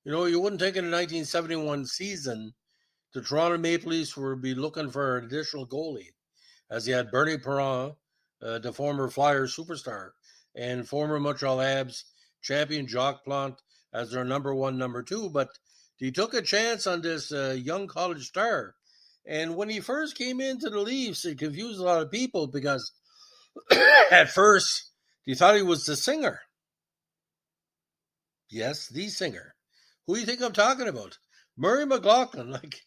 You wouldn't think in the 1971 season the Toronto Maple Leafs would be looking for an additional goalie, as he had Bernie Perron, the former Flyers superstar, and former Montreal Habs champion Jacques Plante as their number one, number two. But he took a chance on this young college star. And when he first came into the Leafs, it confused a lot of people because at first they thought he was the singer. Yes, the singer. Who do you think I'm talking about? Murray McLachlan. Like,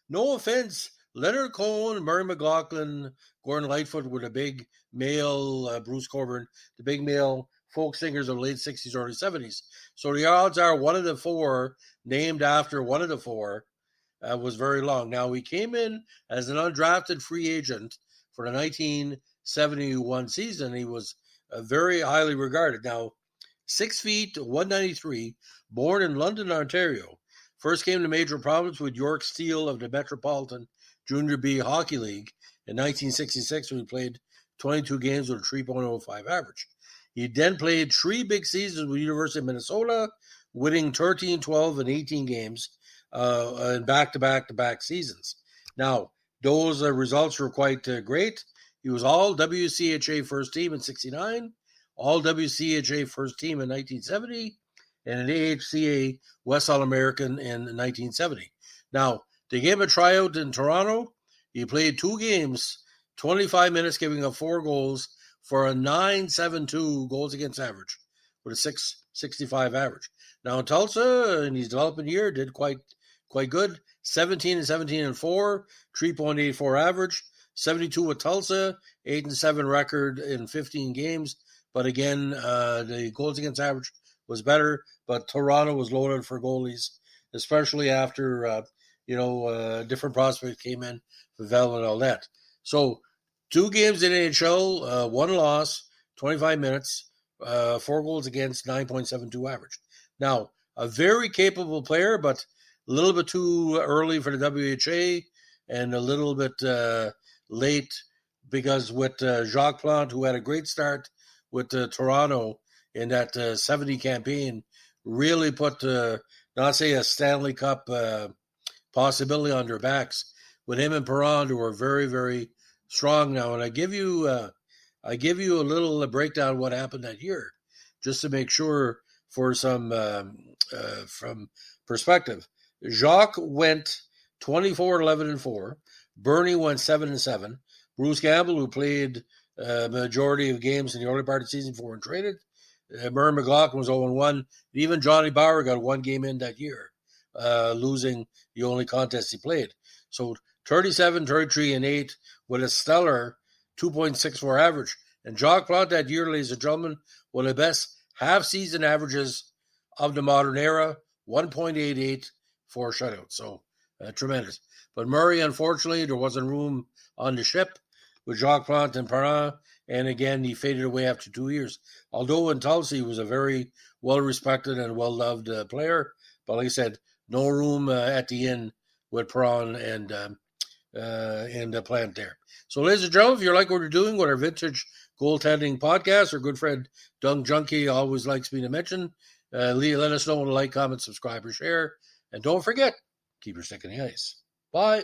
no offense, Leonard Cohen, Murray McLachlan, Gordon Lightfoot were the big male, Bruce Cockburn, the big male folk singers of the late 60s, early 70s. So the odds are one of the four, named after one of the four, was very long. Now, he came in as an undrafted free agent for the 1971 season. He was very highly regarded. Now, 6 feet, 193, born in London, Ontario. First came to major prominence with York Steel of the Metropolitan Junior B Hockey League in 1966 when he played 22 games with a 3.05 average. He then played 3 big seasons with University of Minnesota, winning 13, 12, and 18 games in back-to-back seasons. Now, those results were quite great. He was all WCHA first team in 69, all WCHA first team in 1970, and an AHCA West All-American in 1970. Now, they gave him a tryout in Toronto. He played 2 games, 25 minutes, giving up 4 goals for a 9.72 goals against average with a 6.65 average. Now, in Tulsa, in his development year, did quite good. 17-17-4, 3.84 average. 72 with Tulsa, 8-7 record in 15 games. But again, the goals against average was better. But Toronto was loaded for goalies, especially after different prospects came in, Pavel and all that. So 2 games in NHL, 1 loss, 25 minutes, 4 goals against, 9.72 average. Now, a very capable player, but a little bit too early for the WHA and a little bit late because with Jacques Plante, who had a great start with Toronto in that 70 campaign, really put, not say a Stanley Cup possibility on their backs. With him and Perron, who are very, very strong now. And I give you a little breakdown of what happened that year, just to make sure for some from perspective. Jacques went 24-11-4. Bernie went 7-7. Bruce Campbell, who played majority of games in the early part of the season before and traded. Murray McLachlan was 0-1. Even Johnny Bauer got 1 game in that year, losing the only contest he played. So 37, 33, and 8 with a stellar 2.64 average. And Jacques Plante that year, ladies and gentlemen, one of the best half-season averages of the modern era, 1.88 for shutouts. So tremendous. But Murray, unfortunately, there wasn't room on the ship with Jacques Plante and Perrin, and again, he faded away after 2 years. Although in Tulsa, he was a very well-respected and well-loved player, but like I said, no room at the inn with Perrin and Plante there. So, ladies and gentlemen, if you like what we're doing with our vintage goaltending podcast, our good friend Doug Junkie always likes me to mention, let us know, like, comment, subscribe, or share. And don't forget, keep your stick in the ice. Bye.